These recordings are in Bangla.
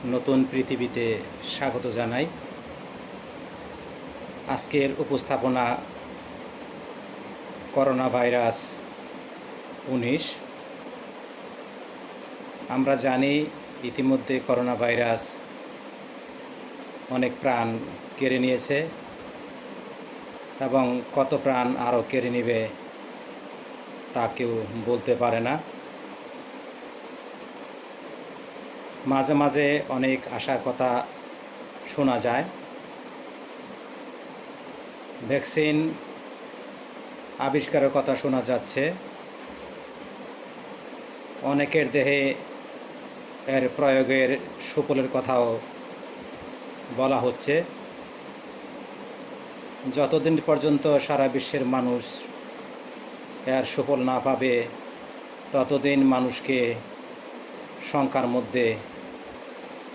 নতুন পৃথিবীতে স্বাগত জানাই। আজকের উপস্থাপনা করোনা ভাইরাস 19। আমরা জানি ইতিমধ্যে করোনা ভাইরাস অনেক প্রাণ কেড়ে নিয়েছে এবং কত প্রাণ আরও কেড়ে নেবে তা কেউ বলতে পারে না। মাঝে মাঝে অনেক আশার কথা শোনা যায়। ভ্যাকসিন আবিষ্কারের কথা শোনা যাচ্ছে, অনেকের দেহে এর প্রয়োগের সুফলের কথাও বলা হচ্ছে। যতদিন পর্যন্ত সারা বিশ্বের মানুষ এর সুফল না পাবে ততদিন মানুষকে শঙ্কার মধ্যে,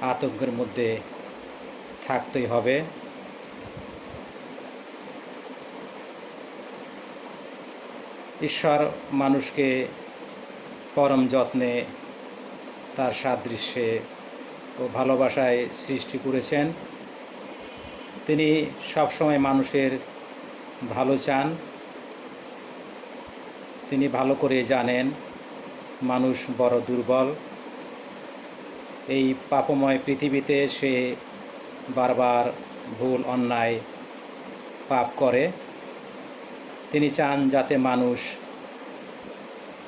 আতঙ্কের মধ্যে থাকতেই হবে। ঈশ্বর মানুষকে পরম যত্নে তার সাদৃশ্যে ও ভালোবাসায় সৃষ্টি করেছেন। তিনি সবসময় মানুষের ভালো চান। তিনি ভালো করে জানেন মানুষ বড় দুর্বল। এই পাপময় পৃথিবীতে সে বারবার ভুল অন্যায় পাপ করে। তিনি চান যাতে মানুষ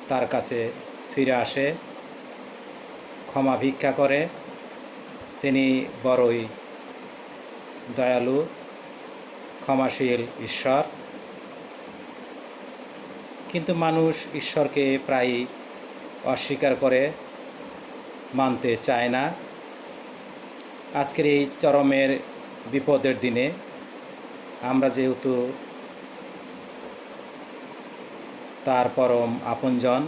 তার কাছে ফিরে আসে, ক্ষমা ভিক্ষা করে। তিনি বড়ই দয়ালু, ক্ষমাশীল ঈশ্বর। কিন্তু মানুষ ঈশ্বরকে প্রায়ই অস্বীকার করে, মানতে চায় না। আজকের এই চরমের বিপদের দিনে আমরা যেহেতু তার পরম আপনজন,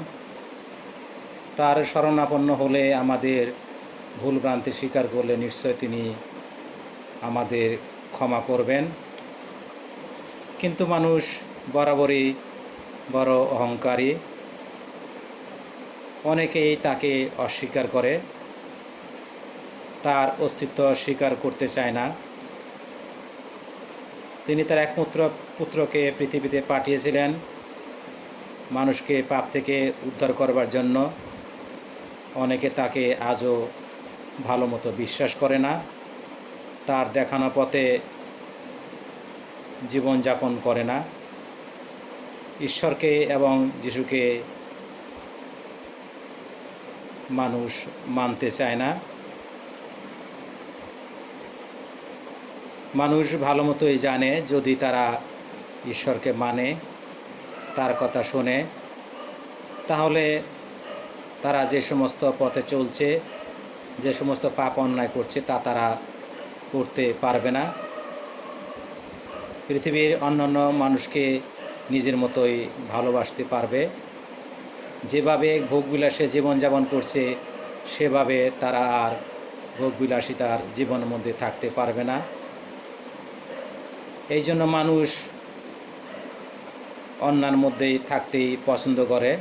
তার শরণাপন্ন হলে, আমাদের ভুলভ্রান্তি স্বীকার করলে নিশ্চয় তিনি আমাদের ক্ষমা করবেন। কিন্তু মানুষ বরাবরই বড় অহংকারী। অনেকেই তাকে অস্বীকার করে, তার অস্তিত্ব স্বীকার করতে চায় না। তিনি তার একমাত্র পুত্রকে পৃথিবীতে পাঠিয়েছিলেন মানুষকে পাপ থেকে উদ্ধার করবার জন্য। অনেকে তাকে আজও ভালো মতো বিশ্বাস করে না, তার দেখানো পথে জীবনযাপন করে না। ঈশ্বরকে এবং যিশুকে মানুষ মানতে চায় না। মানুষ ভালো মতোই জানে যদি তারা ঈশ্বরকে মানে, তার কথা শোনে, তাহলে তারা যে সমস্ত পথে চলছে, যে সমস্ত পাপ অন্যায় করছে তা তারা করতে পারবে না। পৃথিবীর অন্যান্য মানুষকে নিজের মতোই ভালোবাসতে পারবে। যেভাবে ভোগবিলাসে জীবনযাপন করছে সেভাবে তারা আর ভোগবিলাসিতার জীবনের মধ্যে থাকতে পারবে না। এই জন্য মানুষ অন্যার মধ্যেই থাকতেই পছন্দ করে।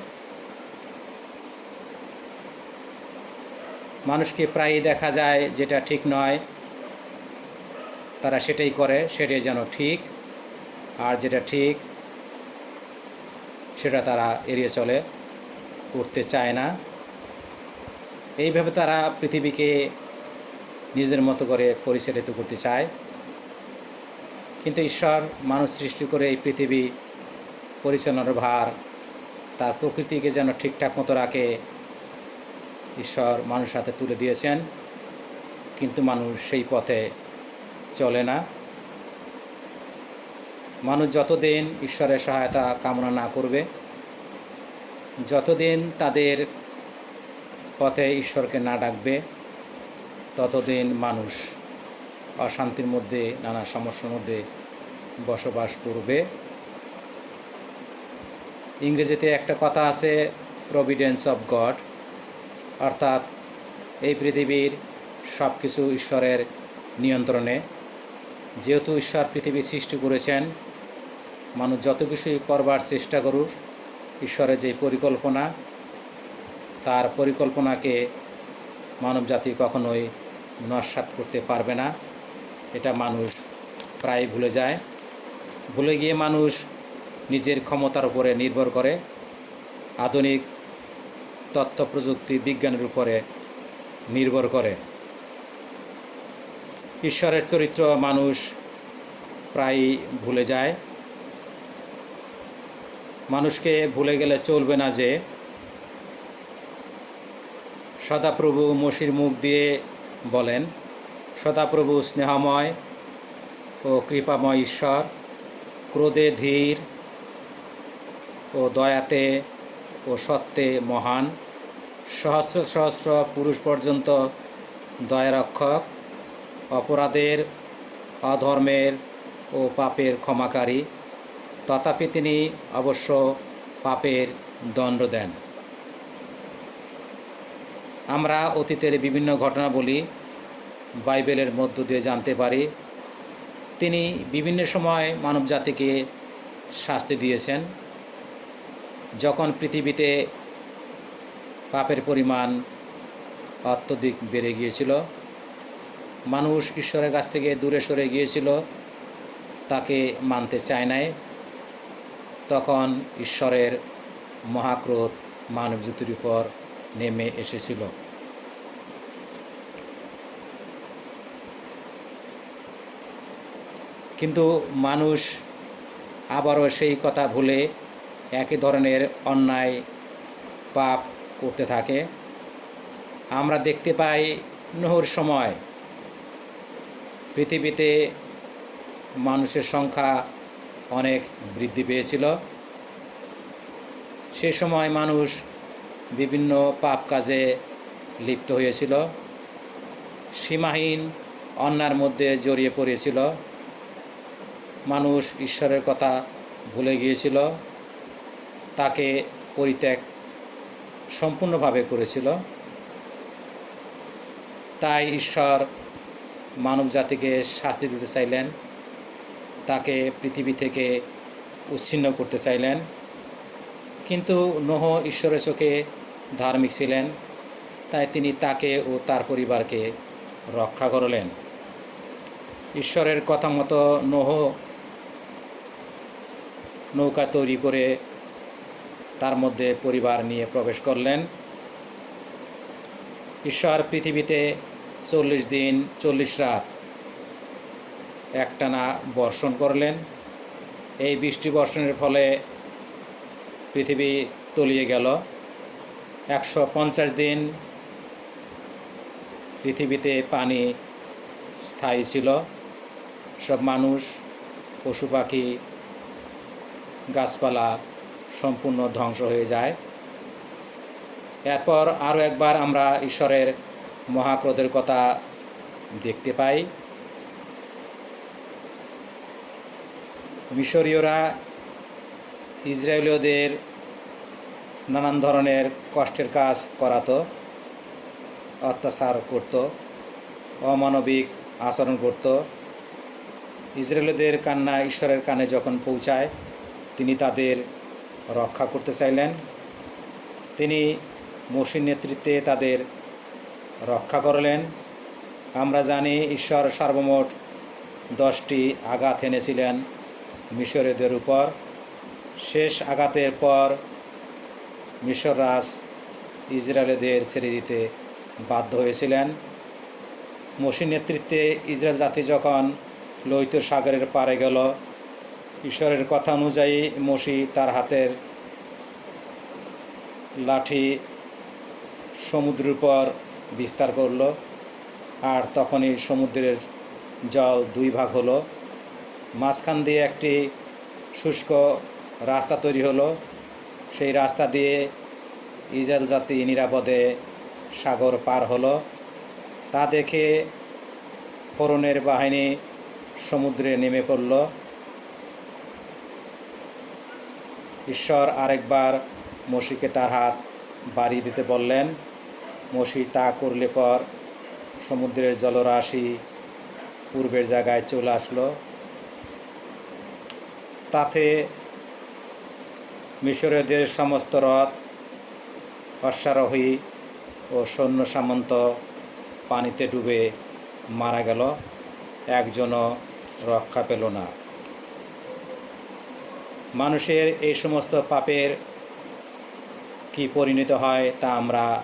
মানুষকে প্রায়ই দেখা যায় যেটা ঠিক নয় তারা সেটাই করে, সেটাই যেন ঠিক। আর যেটা ঠিক সেটা তারা এড়িয়ে চলে, করতে চায় না। এইভাবে তারা পৃথিবীকে নিজেদের মতো করে পরিচালিত করতে চায়। কিন্তু ঈশ্বর মানুষ সৃষ্টি করে এই পৃথিবী পরিচালনার ভার তার প্রকৃতিকে যেন ঠিকঠাক মতো রাখে ঈশ্বর মানুষের হাতে তুলে দিয়েছেন। কিন্তু মানুষ সেই পথে চলে না। মানুষ যতদিন ঈশ্বরের সহায়তা কামনা না করবে, যতদিন তাদের পথে ঈশ্বরকে না ডাকবে, ততদিন মানুষ অশান্তির মধ্যে, নানা সমস্যার মধ্যে বসবাস করবে। ইংরেজিতে একটা কথা আছে, প্রভিডেন্স অফ গড, অর্থাৎ এই পৃথিবীর সব কিছু ঈশ্বরের নিয়ন্ত্রণে। যেহেতু ঈশ্বর পৃথিবী সৃষ্টি করেছেন, মানুষ যত কিছুই করবার চেষ্টা করুক, ঈশ্বরের যে পরিকল্পনা, তার পরিকল্পনাকে মানবজাতি কখনোই নস্যাৎ করতে পারবে না, এটা মানুষ প্রায় ভুলে যায়। ভুলে গিয়ে মানুষ নিজের ক্ষমতার উপরে নির্ভর করে, আধুনিক তথ্য প্রযুক্তি বিজ্ঞানের উপরে নির্ভর করে। ঈশ্বরের চরিত্র মানুষ প্রায় ভুলে যায়। মানুষকে ভুলে গেলে চলবে না যে সদাপ্রভু মসির মুখ দিয়ে বলেন, সদাপ্রভু স্নেহময় ও কৃপাময় ঈশ্বর, ক্রোধে ধীর ও দয়াতে ও সত্যে মহান, সহস্র সহস্র পুরুষ পর্যন্ত দয়ারক্ষক, অপরাধের অধর্মের ও পাপের ক্ষমাকারী, তথাপি তিনি অবশ্য পাপের দণ্ড দেন। আমরা অতীতের বিভিন্ন ঘটনাবলী বাইবেলের মধ্য দিয়ে জানতে পারি। তিনি বিভিন্ন সময় মানবজাতিকে শাস্তি দিয়েছেন। যখন পৃথিবীতে পাপের পরিমাণ অত্যধিক বেড়ে গিয়েছিল, মানুষ ঈশ্বরের কাছ থেকে দূরে সরে গিয়েছিল, তাকে মানতে চায় নাই, তখন ঈশ্বরের মহাক্রোধ মানবজাতির উপর নেমে এসেছিল। কিন্তু মানুষ আবারও সেই কথা ভুলে একই ধরনের অন্যায় পাপ করতে থাকে। আমরা দেখতে পাই নোহর সময় পৃথিবীতে মানুষের সংখ্যা অনেক বৃদ্ধি পেয়েছিল। সে সময় মানুষ বিভিন্ন পাপ কাজে লিপ্ত হয়েছিল, সীমাহীন অন্যায়ের মধ্যে জড়িয়ে পড়েছিল। মানুষ ঈশ্বরের কথা ভুলে গিয়েছিল, তাকে পরিত্যাগ সম্পূর্ণভাবে করেছিল। তাই ঈশ্বর মানব জাতিকে শাস্তি দিতে চাইলেন, তাকে পৃথিবী থেকে উচ্ছিন্ন করতে চাইলেন। কিন্তু নোহ ঈশ্বরের চোখে ধার্মিক ছিলেন, তাই তিনি তাকে ও তার পরিবারকে রক্ষা করলেন। ঈশ্বরের কথা মতো নোহ নৌকা তৈরি করে তার মধ্যে পরিবার নিয়ে প্রবেশ করলেন। ঈশ্বর পৃথিবীতে 40 দিন 40 রাত একটানা বর্ষণ করলেন। এই বৃষ্টি বর্ষণের ফলে পৃথিবী তলিয়ে গেল। 150 দিন পৃথিবীতে পানি স্থায়ী ছিল। সব মানুষ, পশু পাখি, গাছপালা সম্পূর্ণ ধ্বংস হয়ে যায়। এরপর আরও একবার আমরা ঈশ্বরের মহাক্রোধের কথা দেখতে পাই। মিশরীয়রা ইসরায়েলীয়দের নানান ধরনের কষ্টের কাজ করাতো, অত্যাচার করত, অমানবিক আচরণ করত। ইসরায়েলীয়দের কান্না ঈশ্বরের কানে যখন পৌঁছায়, তিনি তাদের রক্ষা করতে চাইলেন। তিনি মসির নেতৃত্বে তাদের রক্ষা করলেন। আমরা জানি ঈশ্বর সর্বমোট 10টি আঘাত এনেছিলেন মিশরীয়দের উপর। শেষ আঘাতের পর মিশর রাজ ইসরায়েলদের ছেড়ে দিতে বাধ্য হয়েছিলেন। মসির নেতৃত্বে ইসরায়েল জাতি যখন লোহিত সাগরের পারে গেল, ঈশ্বরের কথা অনুযায়ী মসি তার হাতের লাঠি সমুদ্রের উপর বিস্তার করল, আর তখনই সমুদ্রের জল 2 ভাগ হলো। মাঝখান দিয়ে একটি শুষ্ক রাস্তা তৈরি হলো। সেই রাস্তা দিয়ে ইসরায়েল জাতি নিরাপদে সাগর পার হলো। তা দেখে ফরৌনের বাহিনী সমুদ্রে নেমে পড়ল। ঈশ্বর আরেকবার মসিকে তার হাত বাড়িয়ে দিতে বললেন। মসি তা করলে পর সমুদ্রের জলরাশি পূর্বের জায়গায় চলে আসলো। তাতে মিশরীয়দের সমস্ত রথ, অশ্বারোহী ও সৈন্য সামন্ত পানিতে ডুবে মারা গেল, একজনও রক্ষা পেল না। মানুষের এই সমস্ত পাপের কি পরিণত হয় তা আমরা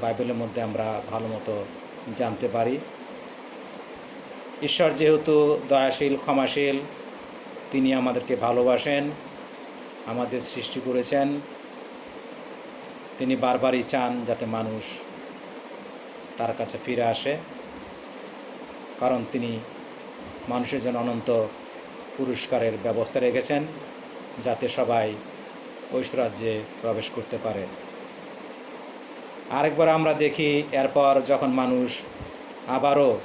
বাইবেলের মধ্যে আমরা ভালো মতো জানতে পারি। ঈশ্বর যেহেতু দয়াশীল, ক্ষমাশীল, তিনি আমাদেরকে ভালোবাসেন, আমাদের সৃষ্টি করেছেন, তিনি বারবারই চান যাতে মানুষ তার কাছে ফিরে আসে, কারণ তিনি মানুষের জন্য অনন্ত পুরস্কারের ব্যবস্থা রেখেছেন, যাতে সবাই ঐশ্বরাজ্যে প্রবেশ করতে পারে। আরেকবার আমরা দেখি, এরপর যখন মানুষ আবারও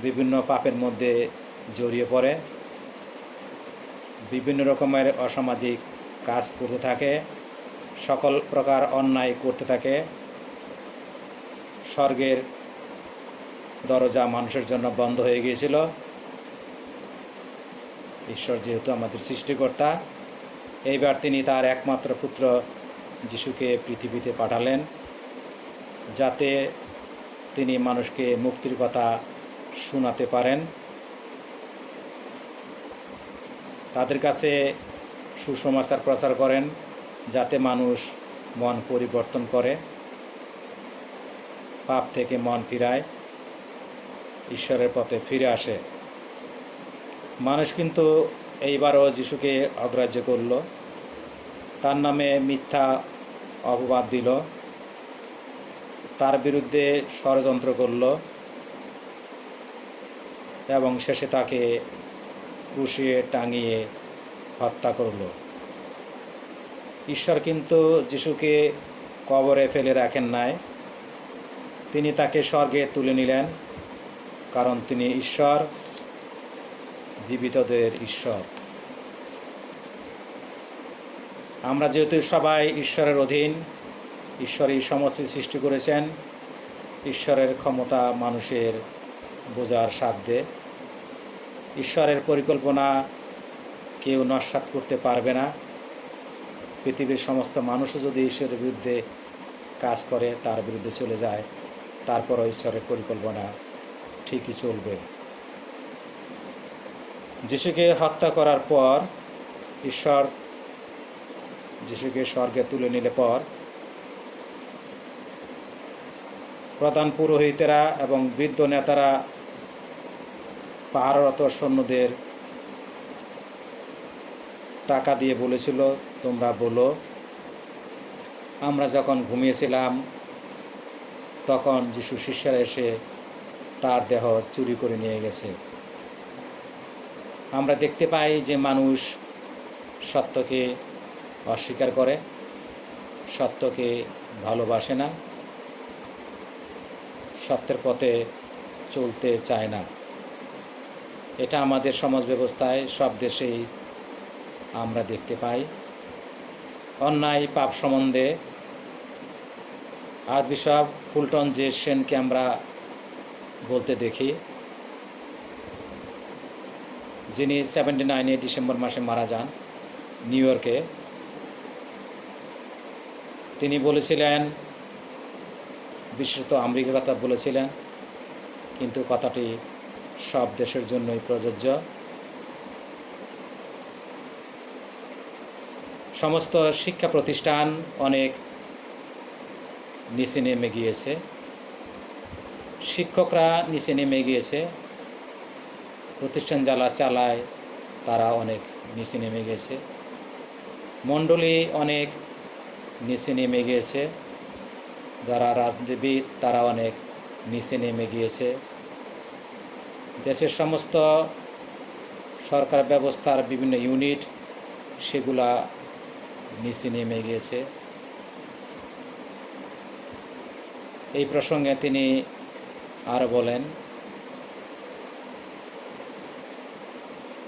বিভিন্ন পাপের মধ্যে জড়িয়ে পড়ে, বিভিন্ন রকমের অসামাজিক কাজ করতে থাকে, সকল প্রকার অন্যায় করতে থাকে, স্বর্গের দরজা মানুষের জন্য বন্ধ হয়ে গিয়েছিল। ঈশ্বর যেহেতু আমাদের সৃষ্টিকর্তা, এইবার তিনি তার একমাত্র পুত্র যিশুকে পৃথিবীতে পাঠালেন, যাতে তিনি মানুষকে মুক্তির কথা শোনাতে পারেন, তাদের কাছে সুসমাচার প্রচার করেন, যাতে মানুষ মন পরিবর্তন করে, পাপ থেকে মন ফিরায়, ঈশ্বরের পথে ফিরে আসে। মানুষ কিন্তু এইবারও যিশুকে অগ্রাহ্য করল, তার নামে মিথ্যা অপবাদ দিল, তার বিরুদ্ধে ষড়যন্ত্র করল এবং শেষে তাকে ক্রুশে টাঙিয়ে হত্যা করল। ঈশ্বর কিন্তু যিশুকে কবরে ফেলে রাখেন নাই, তিনি তাকে স্বর্গে তুলে নিলেন, কারণ তিনি ঈশ্বর, জীবিতদের ঈশ্বর। আমরা যেহেতু সবাই ঈশ্বরের অধীন, ঈশ্বরই সমস্ত সৃষ্টি করেছেন, ঈশ্বরের ক্ষমতা মানুষের বোঝার সাধ্যে। ঈশ্বরের পরিকল্পনা কেউ নস্যাৎ করতে পারবে না। পৃথিবীর সমস্ত মানুষও যদি ঈশ্বরের বিরুদ্ধে কাজ করে, তার বিরুদ্ধে চলে যায়, তারপরও ঈশ্বরের পরিকল্পনা ঠিকই চলবে। যিশুকে হত্যা করার পর, ঈশ্বর যিশুকে স্বর্গে তুলে নিলে পর, প্রধান পুরোহিতেরা এবং বৃদ্ধ নেতারা পাহারারত সৈন্যদের টাকা দিয়ে বলেছিল, তোমরা বলো, আমরা যখন ঘুমিয়েছিলাম তখন যিশু শিষ্যরা এসে তার দেহ চুরি করে নিয়ে গেছে। আমরা দেখতে পাই যে মানুষ সত্যকে অস্বীকার করে, সত্যকে ভালোবাসে না, সত্যের পথে চলতে চায় না। এটা আমাদের সমাজ ব্যবস্থায় সব দেশেই আমরা দেখতে পাই। অন্যায় পাপ সম্বন্ধে আর্চবিশপ ফুলটন জে সেনকে আমরা বলতে দেখি, যিনি 79 ডিসেম্বর মাসে মারা যান নিউ ইয়র্কে। তিনি বলেছিলেন, বিশেষত আমেরিকার কথা বলেছিলেন, কিন্তু কথাটি সব দেশের জন্যই প্রযোজ্য। সমস্ত শিক্ষা প্রতিষ্ঠান অনেক নিচে নেমে গিয়েছে, শিক্ষকরা নিচে নেমে গিয়েছে, প্রতিষ্ঠান যারা চালায় তারা অনেক নিচে নেমে গেছে, মণ্ডলী অনেক নিচে নেমে গিয়েছে, যারা রাজনীতিবিদ তারা অনেক নিচে নেমে গিয়েছে। দেশের সমস্ত সরকার ব্যবস্থার বিভিন্ন ইউনিট সেগুলা নিচে নেমে গিয়েছে। এই প্রসঙ্গে তিনি আরও বলেন,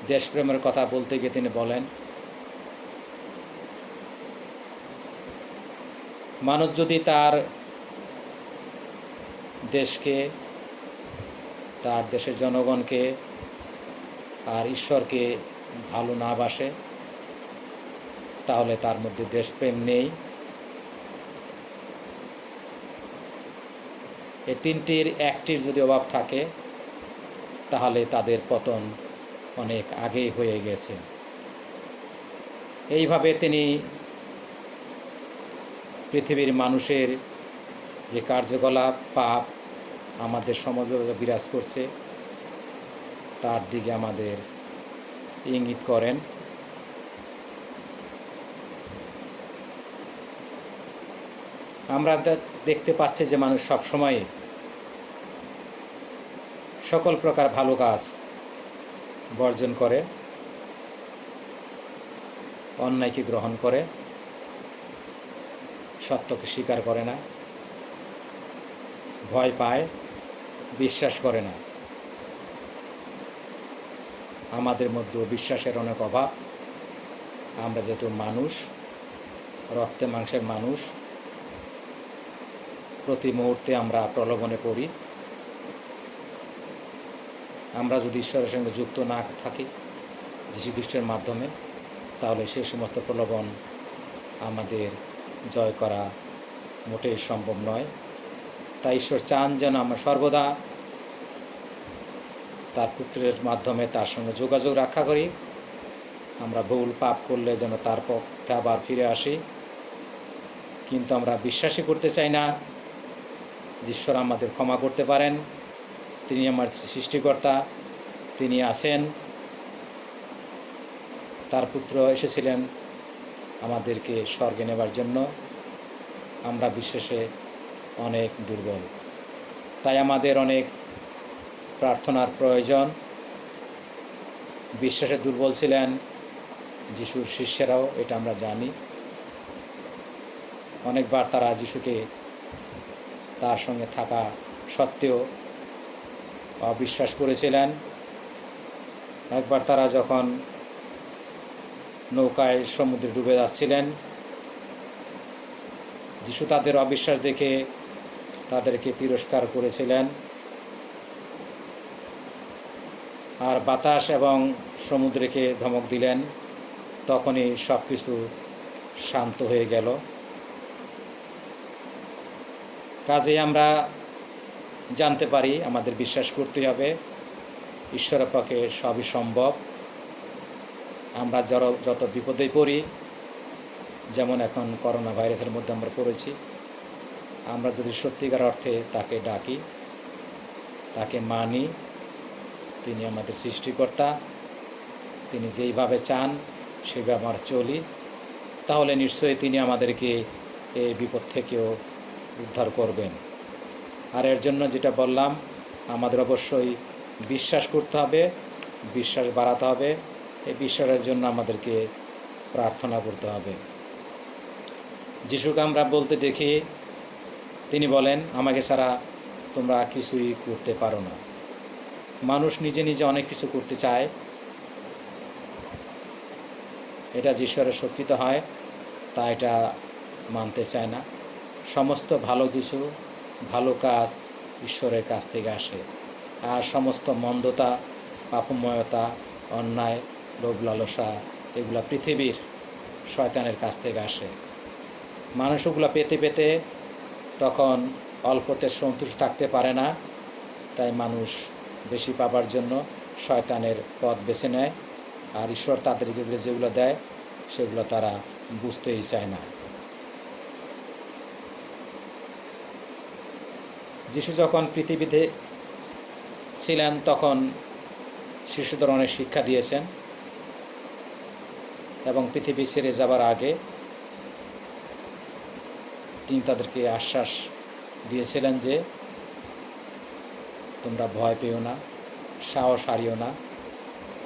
দেশপ্রেমের কথা বলতে গিয়ে তিনি বলেন, মানুষ যদি তার দেশকে, তার দেশের জনগণকে আর ঈশ্বরকে ভালো না বাসে, তাহলে তার মধ্যে দেশপ্রেম নেই। এই তিনটির একটির যদি অভাব থাকে তাহলে তাদের পতন অনেক আগেই হয়ে গেছে। এইভাবে তিনি পৃথিবীর মানুষের যে কার্যকলাপ পাপ আমাদের সমাজ ব্যবস্থা বিরাজ করছে তার দিকে আমাদের ইঙ্গিত করেন। আমরা দেখতে পাচ্ছি যে মানুষ সবসময় সকল প্রকার ভালো কাজ বর্জন করে, অন্যায়কে গ্রহণ করে, সত্যকে স্বীকার করে না, ভয় পায়, বিশ্বাস করে না। আমাদের মধ্যে বিশ্বাসের অনেক অভাব। আমরা যেহেতু মানুষ, রক্তে মাংসের মানুষ, প্রতি মুহূর্তে আমরা প্রলোভনে পড়ি। আমরা যদি ঈশ্বরের সঙ্গে যুক্ত না থাকি যীশুখ্রিস্টের মাধ্যমে, তাহলে সেই সমস্ত প্রলোভন আমাদের জয় করা মোটেই সম্ভব নয়। তাই ঈশ্বর চান যেন আমরা সর্বদা তার পুত্রের মাধ্যমে তার সঙ্গে যোগাযোগ রক্ষা করি। আমরা ভুল পাপ করলে যেন তার পথে আবার ফিরে আসি। কিন্তু আমরা বিশ্বাসই করতে চাই না যে ঈশ্বর আমাদের ক্ষমা করতে পারেন। তিনি আমার সৃষ্টিকর্তা, তিনি আছেন, তার পুত্র এসেছিলেন আমাদেরকে স্বর্গে নেবার জন্য। আমরা বিশ্বাসে অনেক দুর্বল, তাই আমাদের অনেক প্রার্থনার প্রয়োজন। বিশ্বাসে দুর্বল ছিলেন যিশুর শিষ্যরাও, এটা আমরা জানি। অনেকবার তারা যিশুকে তার সঙ্গে থাকা সত্ত্বেও অবিশ্বাস করেছিলেন। একবার তারা যখন নৌকায় সমুদ্রে ডুবে যাচ্ছিলেন, যিশু তাদের অবিশ্বাস দেখে তাদেরকে তিরস্কার করেছিলেন। আর বাতাস এবং সমুদ্রকে ধমক দিলেন, তখনই সব কিছু শান্ত হয়ে গেল। কাজেই আমরা জানতে পারি আমাদের বিশ্বাস করতে হবে ঈশ্বরের পক্ষে সবই সম্ভব। আমরা যত বিপদে পড়ি, যেমন এখন করোনা ভাইরাসের মধ্যে আমরা পড়েছি, আমরা যদি সত্যিকার অর্থে তাকে ডাকি, তাকে মানি, তিনি আমাদের সৃষ্টিকর্তা, তিনি যেইভাবে চান সেভাবে আমরা চলি, তাহলে নিশ্চয়ই তিনি আমাদেরকে এই বিপদ থেকেও উদ্ধার করবেন। আর এর জন্য যেটা বললাম, আমাদের অবশ্যই বিশ্বাস করতে হবে, বিশ্বাস বাড়াতে হবে। এই বিশ্বাসের জন্য আমাদেরকে প্রার্থনা করতে হবে। যিশুকে আমরা বলতে দেখি, তিনি বলেন, আমাকে ছাড়া তোমরা কিছুই করতে পারো না। মানুষ নিজে নিজে অনেক কিছু করতে চায়, এটা যে ঈশ্বরের শক্তিতে হয় তা এটা মানতে চায় না। সমস্ত ভালো কিছু, ভালো কাজ ঈশ্বরের কাছ থেকে আসে, আর সমস্ত মন্দতা, পাপময়তা, অন্যায়, লোভ লালসা এগুলো পৃথিবীর শয়তানের কাছ থেকে আসে। মানুষ ওগুলো পেতে পেতে তখন অল্পতে সন্তুষ্ট থাকতে পারে না, তাই মানুষ বেশি পাবার জন্য শয়তানের পথ বেছে নেয়। আর ঈশ্বর তাদেরকে যেগুলো দেয় সেগুলো তারা বুঝতেই চায় না। যিশু যখন পৃথিবীতে ছিলেন তখন শিশুদের অনেক শিক্ষা দিয়েছেন, এবং পৃথিবী ছেড়ে যাবার আগে তিনি তাদেরকে আশ্বাস দিয়েছিলেন যে তোমরা ভয় পেও না, সাহস হারিও না,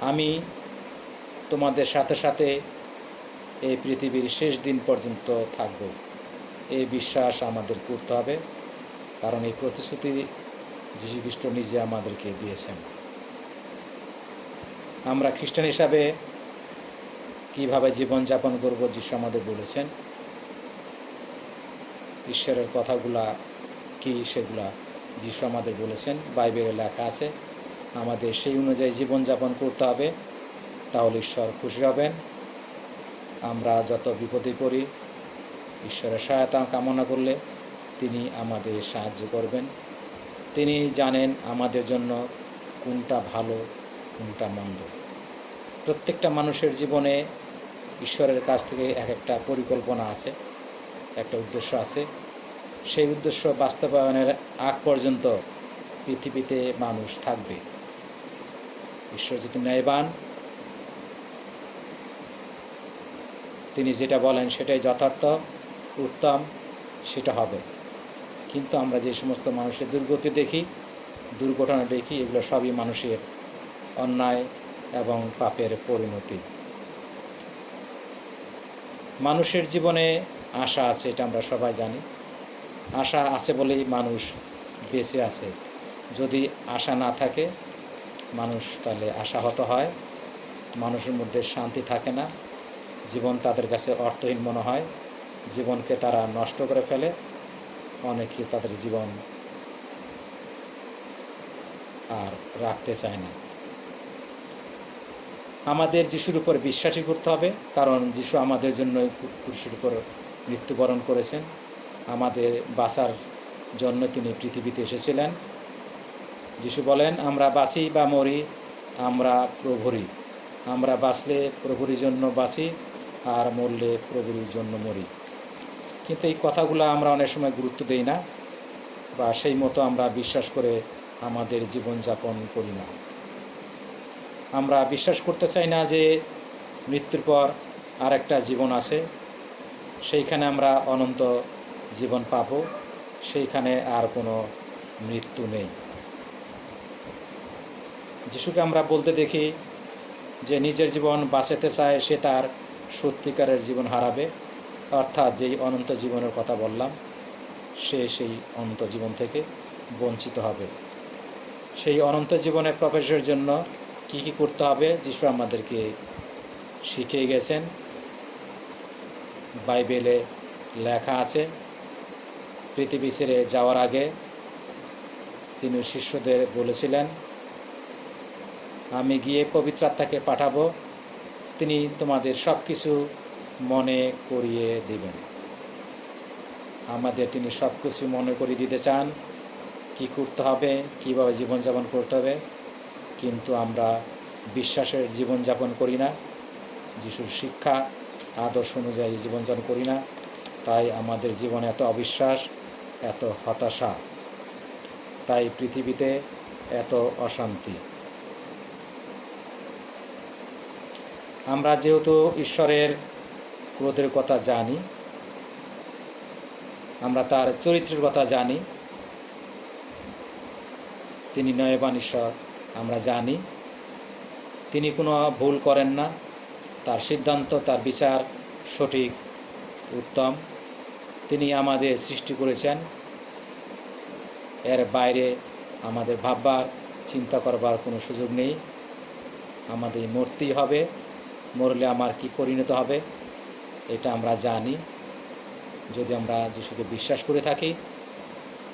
আমি তোমাদের সাথে সাথে এই পৃথিবীর শেষ দিন পর্যন্ত থাকব। এই বিশ্বাস আমাদের করতে হবে, কারণ এই প্রতিশ্রুতি যীশুখ্রিস্ট নিজে আমাদেরকে দিয়েছেন। আমরা খ্রিস্টান হিসাবে কীভাবে জীবনযাপন করব, যিশু আমাদের বলেছেন। ঈশ্বরের কথাগুলা কি সেগুলা যিশু আমাদের বলেছেন, বাইবেলে লেখা আছে। আমাদের সেই অনুযায়ী জীবনযাপন করতে হবে, তাহলে ঈশ্বর খুশি হবেন। আমরা যত বিপদে পড়ি, ঈশ্বরের সহায়তা কামনা করলে তিনি আমাদের সাহায্য করবেন। তিনি জানেন আমাদের জন্য কোনটা ভালো, কোনটা মন্দ। প্রত্যেকটা মানুষের জীবনে ঈশ্বরের কাছ থেকে এক একটা পরিকল্পনা আছে, একটা উদ্দেশ্য আছে। সেই উদ্দেশ্য বাস্তবায়নের আগ পর্যন্ত পৃথিবীতে মানুষ থাকবে। ঈশ্বর যদি ন্যায়বান, তিনি যেটা বলেন সেটাই যথার্থ, উত্তম, সেটা হবে। কিন্তু আমরা যে সমস্ত মানুষের দুর্গতি দেখি, দুর্ঘটনা দেখি, এগুলো সবই মানুষের অন্যায় এবং পাপের পরিণতি। মানুষের জীবনে আশা আছে, এটা আমরা সবাই জানি। আশা আছে বলেই মানুষ বেঁচে আছে। যদি আশা না থাকে, মানুষ তাহলে আশাহত হয়, মানুষের মধ্যে শান্তি থাকে না, জীবন তাদের কাছে অর্থহীন মনে হয়, জীবনকে তারা নষ্ট করে ফেলে, অনেকে তাদের জীবন আর রাখতে চায় না। আমাদের যিশুর উপর বিশ্বাসী করতে হবে, কারণ যিশু আমাদের জন্য ক্রুশের উপর মৃত্যুবরণ করেছেন, আমাদের বাঁচার জন্য তিনি পৃথিবীতে এসেছিলেন। যিশু বলেন, আমরা বাঁচি বা মরি আমরা প্রভুরই। আমরা বাঁচলে প্রভুর জন্য বাঁচি, আর মরলে প্রভুর জন্য মরি। কিন্তু এই কথাগুলো আমরা অনেক সময় গুরুত্ব দেই না, বা সেই মতো আমরা বিশ্বাস করে আমাদের জীবনযাপন করি না। আমরা বিশ্বাস করতে চাই না যে মৃত্যুর পর আর একটা জীবন আছে, সেইখানে আমরা অনন্ত জীবন পাব, সেইখানে আর কোনো মৃত্যু নেই। যিশুকে আমরা বলতে দেখি যে নিজের জীবন বাঁচাতে চায়, সে তার সত্যিকারের জীবন হারাবে, অর্থাৎ যেই অনন্ত জীবনের কথা বললাম, সে সেই অনন্ত জীবন থেকে বঞ্চিত হবে। সেই অনন্ত জীবনে প্রবেশের জন্য কী কী করতে হবে যিশু আমাদেরকে শিখিয়ে গেছেন। বাইবেলে লেখা আছে, পৃথিবী ছেড়ে যাওয়ার আগে তিনি শিষ্যদের বলেছিলেন, আমি গিয়ে পবিত্র আত্মাকে পাঠাবো, তিনি তোমাদের সব কিছু মনে করিয়ে দিবেন। আমাদের তিনি সব কিছু মনে করিয়ে দিতে চান, কি করতে হবে, কীভাবে জীবনযাপন করতে হবে, কিন্তু আমরা বিশ্বাসের জীবনযাপন করি না, যিশুর শিক্ষা আদর্শ অনুযায়ী জীবনযাপন করি না। তাই আমাদের জীবনে এত অবিশ্বাস, এত হতাশা, তাই পৃথিবীতে এত অশান্তি। আমরা যেহেতু ঈশ্বরের ক্রোধের কথা জানি, আমরা তার চরিত্রের কথা জানি, তিনি ন্যায়বান ঈশ্বর আমরা জানি, তিনি কোনো ভুল করেন না, তার সিদ্ধান্ত, তার বিচার সঠিক, উত্তম। তিনি আমাদের সৃষ্টি করেছেন, এর বাইরে আমাদের ভাববার, চিন্তা করবার কোনো সুযোগ নেই। আমাদের মরতেই হবে, মরলে আমার কি পরিণত হবে এটা আমরা জানি। যদি আমরা যিশুকে বিশ্বাস করে থাকি,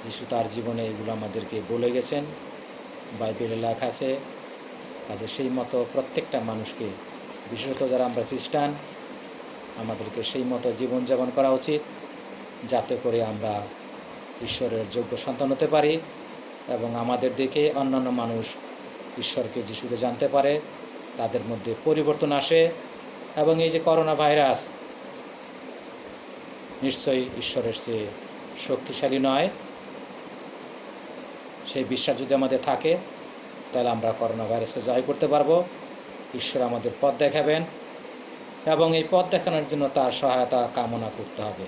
যিশু তার জীবনে এগুলো আমাদেরকে বলে গেছেন, বাইবেলে লেখা আছে। কাজে সেই মতো প্রত্যেকটা মানুষকে, বিশেষত যারা আমরা খ্রিস্টান, আমাদেরকে সেই মতো জীবনযাপন করা উচিত, যাতে করে আমরা ঈশ্বরের যোগ্য সন্তান হতে পারি এবং আমাদের দেখে অন্যান্য মানুষ ঈশ্বরকে, যিশুকে জানতে পারে, তাদের মধ্যে পরিবর্তন আসে। এবং এই যে করোনা ভাইরাস নিশ্চয়ই ঈশ্বরের চেয়ে শক্তিশালী নয়, সেই বিশ্বাস যদি আমাদের থাকে, তাহলে আমরা করোনা ভাইরাসকে জয় করতে পারবো। ঈশ্বর আমাদের পথ দেখাবেন এবং এই পথ দেখানোর জন্য তার সহায়তা কামনা করতে হবে।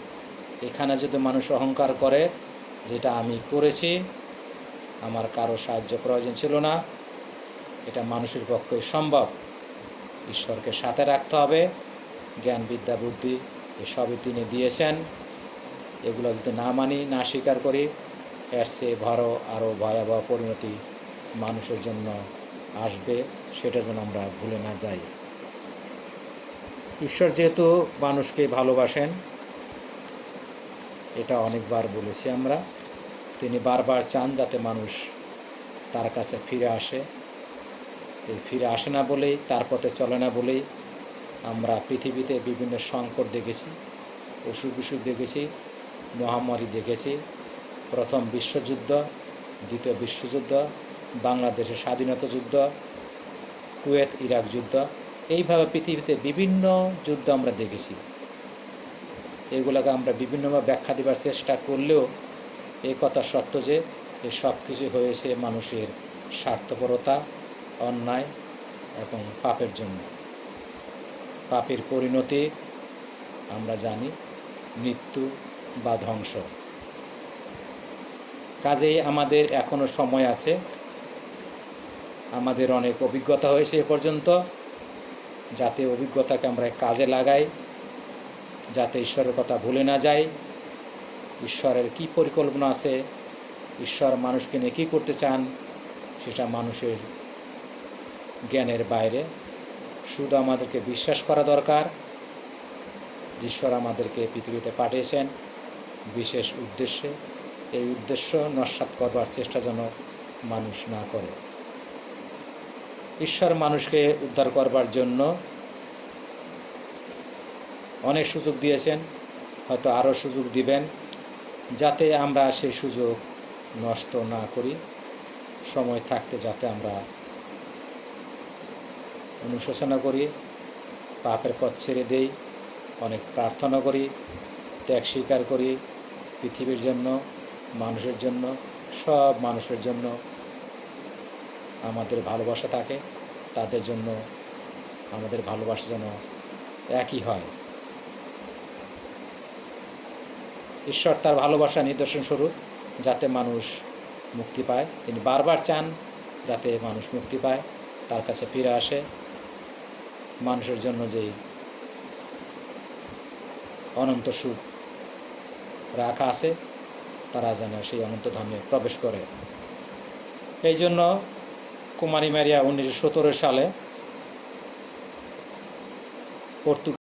এখানে যদি মানুষ অহংকার করে, যেটা আমি করেছি, আমার কারো সাহায্য প্রয়োজন ছিল না, এটা মানুষের পক্ষে সম্ভব। ঈশ্বরকে সাথে রাখতে হবে, জ্ঞান, বিদ্যা, বুদ্ধি এসবই তিনি দিয়েছেন। এগুলো যদি না মানি, না স্বীকার করি, এর চেয়ে আরও ভয়াবহ পরিণতি মানুষের জন্য আসবে, সেটা যেন আমরা ভুলে না যাই। ঈশ্বর যেহেতু মানুষকে ভালোবাসেন, এটা অনেকবার বলেছি আমরা, তিনি বারবার চান যাতে মানুষ তার কাছে ফিরে আসে। এই ফিরে আসে না বলেই, তার পথে চলে না বলেই আমরা পৃথিবীতে বিভিন্ন সংকট দেখেছি, অসুখ বিসুখ দেখেছি, মহামারী দেখেছি, প্রথম বিশ্বযুদ্ধ, দ্বিতীয় বিশ্বযুদ্ধ, বাংলাদেশের স্বাধীনতা যুদ্ধ, কুয়েত ইরাক যুদ্ধ, এইভাবে পৃথিবীতে বিভিন্ন যুদ্ধ আমরা দেখেছি। এগুলোকে আমরা বিভিন্নভাবে ব্যাখ্যা দেবার চেষ্টা করলেও এই কথা সত্য যে এই সব কিছু হয়েছে মানুষের স্বার্থপরতা, অন্যায় এবং পাপের জন্য। পাপের পরিণতি আমরা জানি মৃত্যু বা ধ্বংস। কাজেই আমাদের এখনও সময় আছে, আমাদের অনেক অভিজ্ঞতা হয়েছে এ পর্যন্ত, যাতে অভিজ্ঞতাকে আমরা কাজে লাগাই, যাতে ঈশ্বরের কথা ভুলে না যাই। ঈশ্বরের কী পরিকল্পনা আছে, ঈশ্বর মানুষকে নিয়ে কী করতে চান, সেটা মানুষের জ্ঞানের বাইরে। শুধু আমাদেরকে বিশ্বাস করা দরকার ঈশ্বর আমাদেরকে পৃথিবীতে পাঠিয়েছেন বিশেষ উদ্দেশ্যে। এই উদ্দেশ্য নস্যাৎ করবার চেষ্টা যেন মানুষ না করে। ঈশ্বর মানুষকে উদ্ধার করবার জন্য অনেক সুযোগ দিয়েছেন, হয়তো আরও সুযোগ দিবেন, যাতে আমরা সেই সুযোগ নষ্ট না করি। সময় থাকতে যাতে আমরা অনুশোচনা করি, পাপের পথ ছেড়ে দেই, অনেক প্রার্থনা করি, ত্যাগ স্বীকার করি, পৃথিবীর জন্য, মানুষের জন্য, সব মানুষের জন্য আমাদের ভালোবাসা থাকে, তাদের জন্য আমাদের ভালোবাসা যেন একই হয়। ঈশ্বর তার ভালোবাসা নিদর্শন স্বরূপ যাতে মানুষ মুক্তি পায়। তিনি বারবার চান যাতে মানুষ মুক্তি পায়, তার কাছে ফিরে আসে। মানুষের জন্য যেই অনন্ত সুখ রাখা আছে, তারা যেন সেই অনন্ত ধামে প্রবেশ করে। এই জন্য কুমারী মারিয়া 1917 সালে পর্তুগাল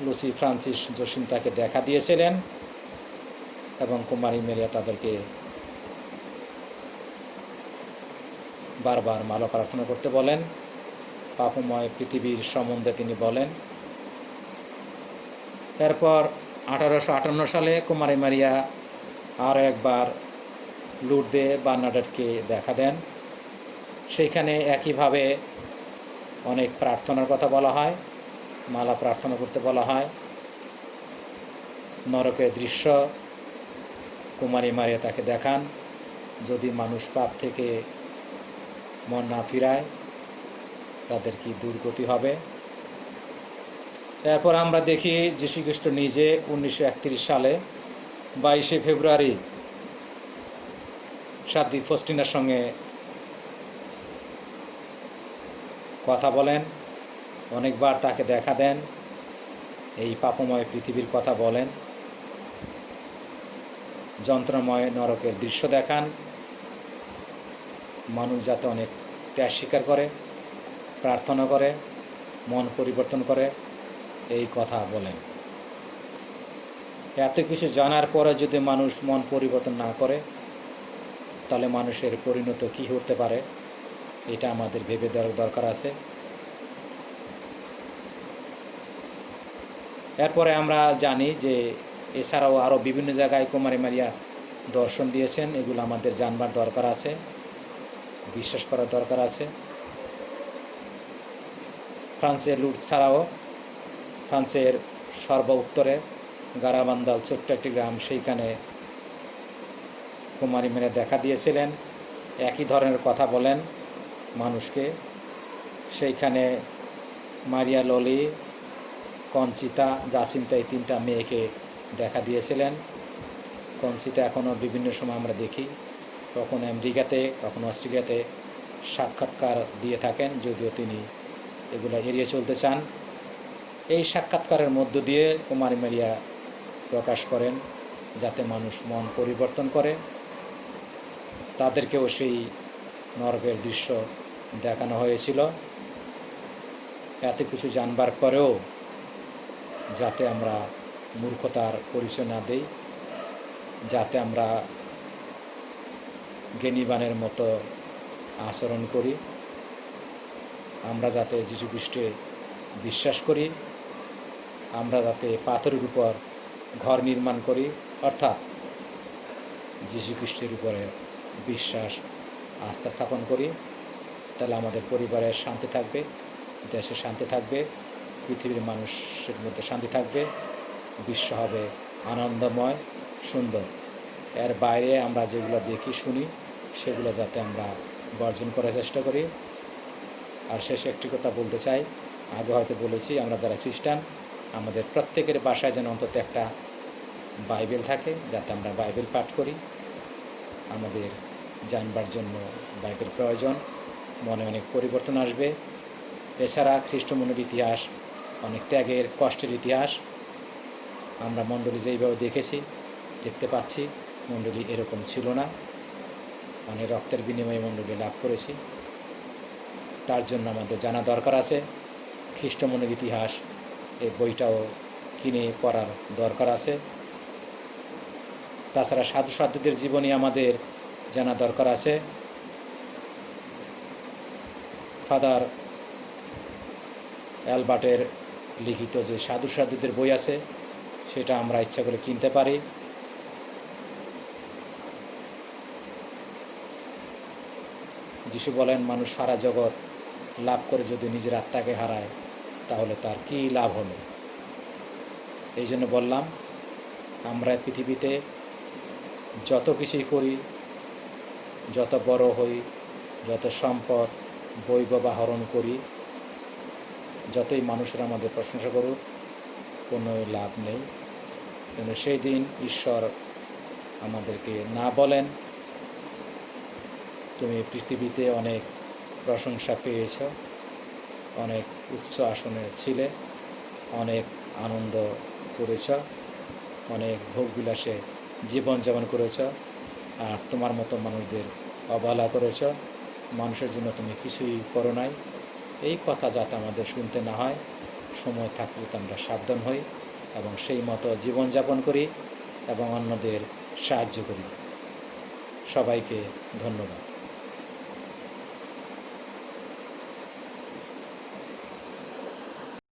লুসি ফ্রান্সিস জসিন্তাকে দেখা দিয়েছিলেন এবং কুমারী মারিয়া তাদেরকে বারবার মালা প্রার্থনা করতে বলেন। পাপময় পৃথিবীর সম্বন্ধে তিনি বলেন। এরপর 1858 সালে কুমারী মারিয়া আরও একবার লুর্দে বার্নাডেটকে দেখা দেন। সেইখানে একইভাবে অনেক প্রার্থনার কথা বলা হয়, মালা প্রার্থনা করতে বলা হয়। নরকের দৃশ্য কুমারী মারিয়া তাকে দেখান, যদি মানুষ পাপ থেকে মন না ফিরায় তাদের কি দুর্গতি হবে। এরপর আমরা দেখি যীশুখ্রিস্ট নিজে 1931 সালে 22শে ফেব্রুয়ারি সাধ্বী ফস্টিনার সঙ্গে কথা বলেন, অনেকবার তাকে দেখা দেন, এই পাপময় পৃথিবীর কথা বলেন, যন্ত্রময় নরকের দৃশ্য দেখান, মানুষ যাতে অনেক ত্যাগ স্বীকার করে, প্রার্থনা করে, মন পরিবর্তন করে, এই কথা বলেন। এত কিছু জানার পরে যদি মানুষ মন পরিবর্তন না করে, তাহলে মানুষের পরিণত কী হতে পারে এটা আমাদের ভেবে দেওয়ার দরকার আছে। এরপরে আমরা জানি যে এছাড়াও আরও বিভিন্ন জায়গায় কুমারী মারিয়া দর্শন দিয়েছেন, এগুলো আমাদের জানবার দরকার আছে, বিশ্বাস করার দরকার আছে। ফ্রান্সের লুর্দ ছাড়াও ফ্রান্সের সর্ব উত্তরে গারাবান্দাল ছোট্ট একটি গ্রাম, সেইখানে কুমারী মারিয়া দেখা দিয়েছিলেন, একই ধরনের কথা বলেন মানুষকে। সেইখানে মারিয়া ললি, কনচিতা, জাসিন্তা এই 3টা মেয়েকে দেখা দিয়েছিলেন। কনচিতা এখনও বিভিন্ন সময় আমরা দেখি, কখনো আমেরিকাতে কখনো অস্ট্রেলিয়াতে সাক্ষাৎকার দিয়ে থাকেন, যদিও তিনি এগুলো এড়িয়ে চলতে চান। এই সাক্ষাৎকারের মধ্য দিয়ে কুমারী মারিয়া প্রকাশ করেন যাতে মানুষ মন পরিবর্তন করে। তাদেরকেও সেই নরকের দৃশ্য দেখানো হয়েছিল। এত কিছু জানবার পরেও যাতে আমরা মূর্খতার পরিচয় না দেই, যাতে আমরা জ্ঞানীবানের মতো আচরণ করি, আমরা যাতে যীশু খ্রিস্টে বিশ্বাস করি, আমরা যাতে পাথরের উপর ঘর নির্মাণ করি, অর্থাৎ যীশু খ্রিস্টের উপরে বিশ্বাস আস্থা স্থাপন করি, তাহলে আমাদের পরিবারের শান্তি থাকবে, দেশে শান্তি থাকবে, পৃথিবীর মানুষের মধ্যে শান্তি থাকবে, বিশ্ব হবে আনন্দময়, সুন্দর। এর বাইরে আমরা যেগুলো দেখি শুনি সেগুলো যাতে আমরা বর্জন করার চেষ্টা করি। আর শেষে একটি কথা বলতে চাই, আগে হয়তো বলেছি, আমরা যারা খ্রিস্টান আমাদের প্রত্যেকের বাসায় যেন অন্তত একটা বাইবেল থাকে, যাতে আমরা বাইবেল পাঠ করি। আমাদের জানবার জন্য বাইবেল প্রয়োজন, মনে অনেক পরিবর্তন আসবে। এছাড়া খ্রিস্টমণ্ডলীর ইতিহাস অনেক ত্যাগের, কষ্টের ইতিহাস। আমরা মণ্ডলী যেইভাবে দেখতে পাচ্ছি, মণ্ডলী এরকম ছিল না, অনেক রক্তের বিনিময়ে মণ্ডলী লাভ করেছি। তার জন্য আমাদের জানা দরকার আছে। খ্রিস্টমণ্ডলীর ইতিহাস এই বইটাও কিনে পড়ার দরকার আছে। তাছাড়া সাধু সাধ্যদের জীবনী আমাদের জানা দরকার আছে। ফাদার অ্যালবার্টের লিখিত যে সাধু সাধ্যদের বই আছে সেটা আমরা ইচ্ছা করে কিনতে পারি। যিশু বলেন, মানুষ সারা জগৎ লাভ করে যদি নিজের আত্মাকে হারায় তাহলে তার কী লাভ হলো। এই জন্য বললাম, আমরা পৃথিবীতে যত কিছুই করি, যত বড় হই, যত সম্পদ বৈভব আহরণ করি, যতই মানুষেরা আমাদের প্রশংসা করুক, কোনো লাভ নেই। কিন্তু সেই দিন ঈশ্বর আমাদেরকে না বলেন, তুমি পৃথিবীতে অনেক প্রশংসা পেয়েছ, অনেক উচ্চ আসনে ছিলে, অনেক আনন্দ করেছ, অনেক ভোগবিলাসে জীবনযাপন করেছ, আর তোমার মতো মানুষদের অবহেলা করেছ, মানুষের জন্য তুমি কিছুই করো নাই। এই কথা যাতে আমাদের শুনতে না হয়, সময় থাকতে যাতে আমরা সাবধান হই এবং সেই মতো জীবনযাপন করি এবং অন্যদের সাহায্য করি। সবাইকে ধন্যবাদ।